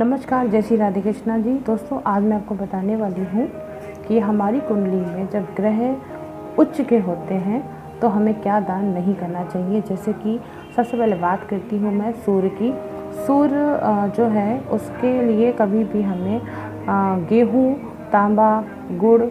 नमस्कार, जय श्री राधे कृष्णा जी। दोस्तों, आज मैं आपको बताने वाली हूँ कि हमारी कुंडली में जब ग्रह उच्च के होते हैं तो हमें क्या दान नहीं करना चाहिए। जैसे कि सबसे पहले बात करती हूँ मैं सूर्य की। सूर्य जो है उसके लिए कभी भी हमें गेहूँ, तांबा, गुड़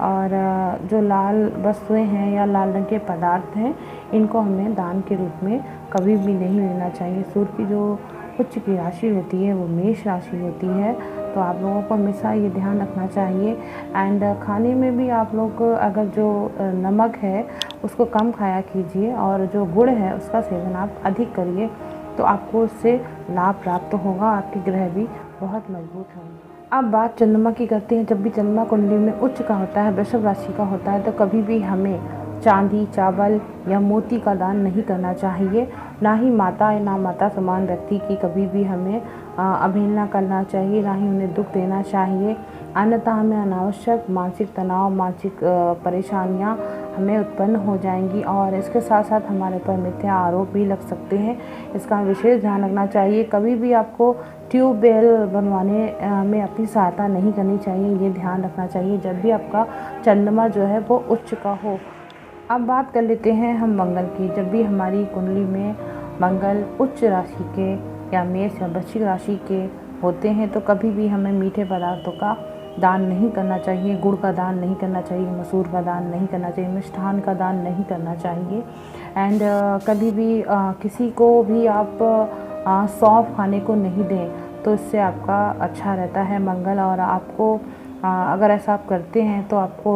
और जो लाल वस्तुएं हैं या लाल रंग के पदार्थ हैं, इनको हमें दान के रूप में कभी भी नहीं लेना चाहिए। सूर्य की जो उच्च की राशि होती है वो मेष राशि होती है, तो आप लोगों को हमेशा ये ध्यान रखना चाहिए। एंड खाने में भी आप लोग अगर जो नमक है उसको कम खाया कीजिए और जो गुड़ है उसका सेवन आप अधिक करिए, तो आपको उससे लाभ प्राप्त होगा, आपके ग्रह भी बहुत मजबूत होंगे। अब बात चंद्रमा की करते हैं। जब भी चंद्रमा कुंडली में उच्च का होता है, वृषभ राशि का होता है, तो कभी भी हमें चांदी, चावल या मोती का दान नहीं करना चाहिए। ना ही माता या ना माता समान व्यक्ति की कभी भी हमें अवहेलना करना चाहिए, ना ही उन्हें दुख देना चाहिए। अन्यथा हमें अनावश्यक मानसिक तनाव, मानसिक परेशानियां हमें उत्पन्न हो जाएंगी और इसके साथ साथ हमारे ऊपर मिथ्या आरोप भी लग सकते हैं। इसका विशेष ध्यान रखना चाहिए। कभी भी आपको ट्यूबवेल बनवाने में अपनी सहायता नहीं करनी चाहिए, ये ध्यान रखना चाहिए जब भी आपका चंद्रमा जो है वो उच्च का हो। अब बात कर लेते हैं हम मंगल की। जब भी हमारी कुंडली में मंगल उच्च राशि के या मेष या वृश्चिक राशि के होते हैं तो कभी भी हमें मीठे पदार्थों का दान नहीं करना चाहिए। गुड़ का दान नहीं करना चाहिए, मसूर का दान नहीं करना चाहिए, मिष्ठान का दान नहीं करना चाहिए। एंड कभी भी किसी को भी आप सौंफ खाने को नहीं दें, तो इससे आपका अच्छा रहता है मंगल। और आपको अगर ऐसा आप करते हैं तो आपको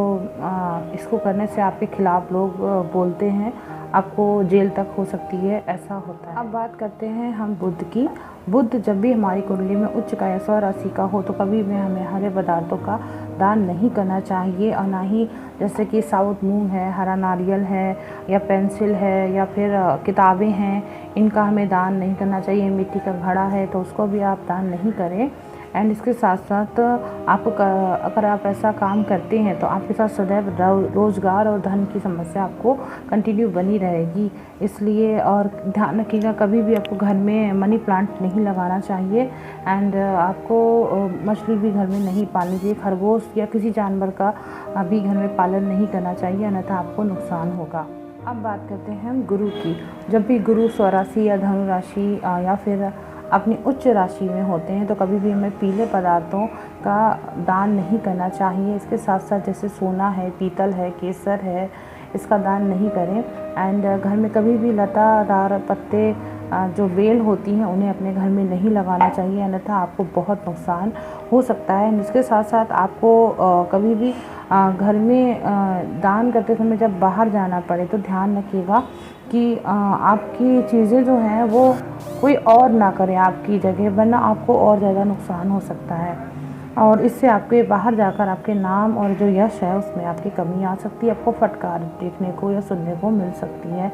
इसको करने से आपके खिलाफ लोग बोलते हैं, आपको जेल तक हो सकती है, ऐसा होता है। अब बात करते हैं हम बुध की। बुध जब भी हमारी कुंडली में उच्च का या स्वराशि का हो तो कभी भी हमें हरे पदार्थों का दान नहीं करना चाहिए, और ना ही जैसे कि साबुत मूंग है, हरा नारियल है या पेंसिल है या फिर किताबें हैं, इनका हमें दान नहीं करना चाहिए। मिट्टी का घड़ा है तो उसको भी आप दान नहीं करें। एंड इसके साथ साथ आप अगर आप ऐसा काम करते हैं तो आपके साथ सदैव रोज़गार और धन की समस्या आपको कंटिन्यू बनी रहेगी। इसलिए और ध्यान रखिएगा, कभी भी आपको घर में मनी प्लांट नहीं लगाना चाहिए। एंड आपको मछली भी घर में नहीं पालनी चाहिए। खरगोश या किसी जानवर का भी घर में पालन नहीं करना चाहिए, अन्यथा आपको नुकसान होगा। अब बात करते हैं हम गुरु की। जब भी गुरु स्वराशि या धनु राशि या फिर अपनी उच्च राशि में होते हैं तो कभी भी हमें पीले पदार्थों का दान नहीं करना चाहिए। इसके साथ साथ जैसे सोना है, पीतल है, केसर है, इसका दान नहीं करें। एंड घर में कभी भी लतादार पत्ते जो बेल होती हैं उन्हें अपने घर में नहीं लगाना चाहिए, अन्यथा आपको बहुत नुकसान हो सकता है। इसके साथ साथ आपको कभी भी घर में दान करते समय जब बाहर जाना पड़े तो ध्यान रखिएगा कि आपकी चीज़ें जो हैं वो कोई और ना करे आपकी जगह, वरना आपको और ज़्यादा नुकसान हो सकता है और इससे आपके बाहर जाकर आपके नाम और जो यश है उसमें आपकी कमी आ सकती है। आपको फटकार देखने को या सुनने को मिल सकती है,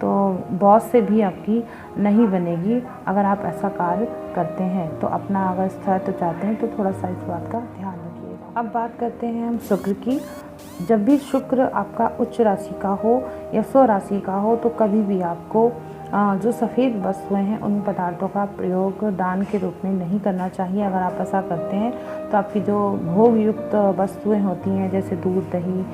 तो बॉस से भी आपकी नहीं बनेगी अगर आप ऐसा कार्य करते हैं। तो अपना अगर स्थायित्व चाहते हैं तो थोड़ा सा इस बात का ध्यान रखिएगा। अब बात करते हैं हम शुक्र की। जब भी शुक्र आपका उच्च राशि का हो या स्व राशि का हो तो कभी भी आपको जो सफ़ेद वस्तुएं हैं उन पदार्थों का प्रयोग दान के रूप में नहीं करना चाहिए। अगर आप ऐसा करते हैं तो आपकी जो भोग युक्त वस्तुएं होती हैं जैसे दूध, दही,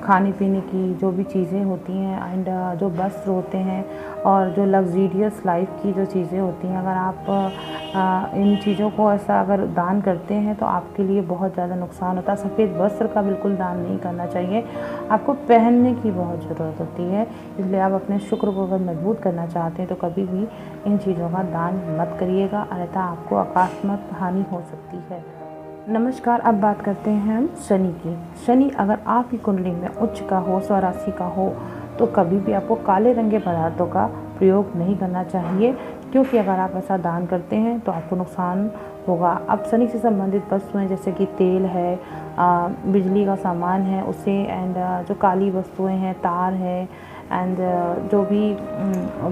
खाने पीने की जो भी चीज़ें होती हैं एंड जो वस्त्र होते हैं और जो लग्जीरियस लाइफ की जो चीज़ें होती हैं, अगर आप इन चीज़ों को ऐसा अगर दान करते हैं तो आपके लिए बहुत ज़्यादा नुकसान होता है। सफ़ेद वस्त्र का बिल्कुल दान नहीं करना चाहिए, आपको पहनने की बहुत ज़रूरत होती है। इसलिए आप अपने शुक्र को अगर मजबूत करना चाहते हैं तो कभी भी इन चीज़ों का दान मत करिएगा, अन्यथा आपको अकस्मात हानि हो सकती है। नमस्कार, अब बात करते हैं हम शनि की। शनि अगर आपकी कुंडली में उच्च का हो, स्वराशि का हो, तो कभी भी आपको काले रंग के पदार्थों का प्रयोग नहीं करना चाहिए, क्योंकि अगर आप ऐसा दान करते हैं तो आपको नुकसान होगा। अब शनि से संबंधित वस्तुएं जैसे कि तेल है, बिजली का सामान है उसे, एंड जो काली वस्तुएं हैं, तार है एंड जो भी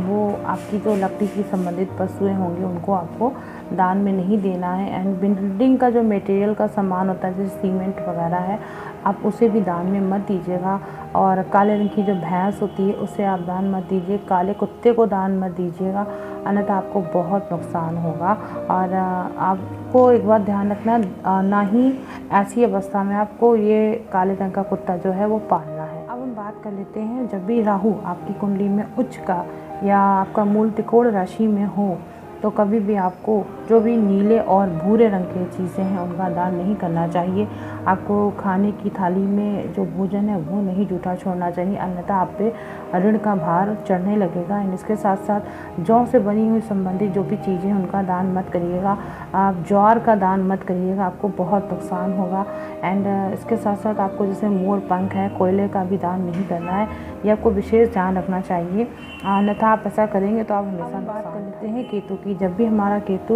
वो आपकी जो लकड़ी की संबंधित वस्तुएं होंगी उनको आपको दान में नहीं देना है। एंड बिल्डिंग का जो मटेरियल का सामान होता है जैसे सीमेंट वगैरह है, आप उसे भी दान में मत दीजिएगा। और काले रंग की जो भैंस होती है उसे आप दान मत दीजिए, काले कुत्ते को दान मत दीजिएगा, अन्यथा आपको बहुत नुकसान होगा। और आपको एक बात ध्यान रखना, ना ही ऐसी अवस्था में आपको ये काले रंग का कुत्ता जो है वो पालना है। अब हम बात कर लेते हैं, जब भी राहु आपकी कुंडली में उच्च का या आपका मूल त्रिकोण राशि में हो तो कभी भी आपको जो भी नीले और भूरे रंग की चीज़ें हैं उनका दान नहीं करना चाहिए। आपको खाने की थाली में जो भोजन है वो नहीं जूठा छोड़ना चाहिए, अन्यथा आप पे ऋण का भार चढ़ने लगेगा। एंड इसके साथ साथ जौ से बनी हुई संबंधित जो भी चीज़ें हैं उनका दान मत करिएगा। आप ज्वार का दान मत करिएगा, आपको बहुत नुकसान होगा। एंड इसके साथ साथ आपको जैसे मोर पंख है, कोयले का भी दान नहीं करना है, ये आपको विशेष ध्यान रखना चाहिए, अन्यथा आप ऐसा करेंगे तो आप हमेशा। बात कर लेते हैं केतु की। जब भी हमारा केतु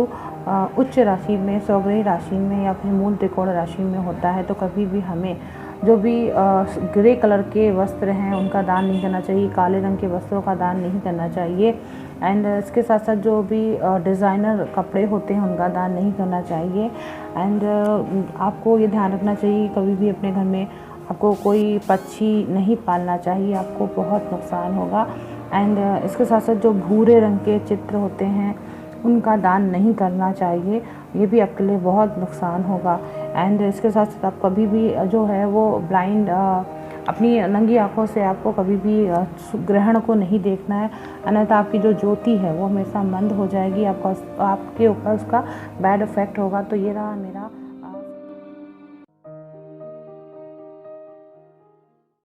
उच्च राशि में, स्वग्रही राशि में या अपने मूल त्रिकोण राशि में होता है तो कभी भी हमें जो भी ग्रे कलर के वस्त्र हैं उनका दान नहीं करना चाहिए, काले रंग के वस्त्रों का दान नहीं करना चाहिए। एंड इसके साथ साथ जो भी डिज़ाइनर कपड़े होते हैं उनका दान नहीं करना चाहिए। एंड आपको ये ध्यान रखना चाहिए कभी भी अपने घर में आपको कोई पक्षी नहीं पालना चाहिए, आपको बहुत नुकसान होगा। एंड इसके साथ साथ जो भूरे रंग के चित्र होते हैं उनका दान नहीं करना चाहिए, ये भी आपके लिए बहुत नुकसान होगा। एंड इसके साथ साथ आप कभी भी जो है वो ब्लाइंड अपनी नंगी आँखों से आपको कभी भी ग्रहण को नहीं देखना है, अन्यथा आपकी जो ज्योति है वो हमेशा मंद हो जाएगी, आपके ऊपर उसका बैड इफ़ेक्ट होगा। तो ये रहा मेरा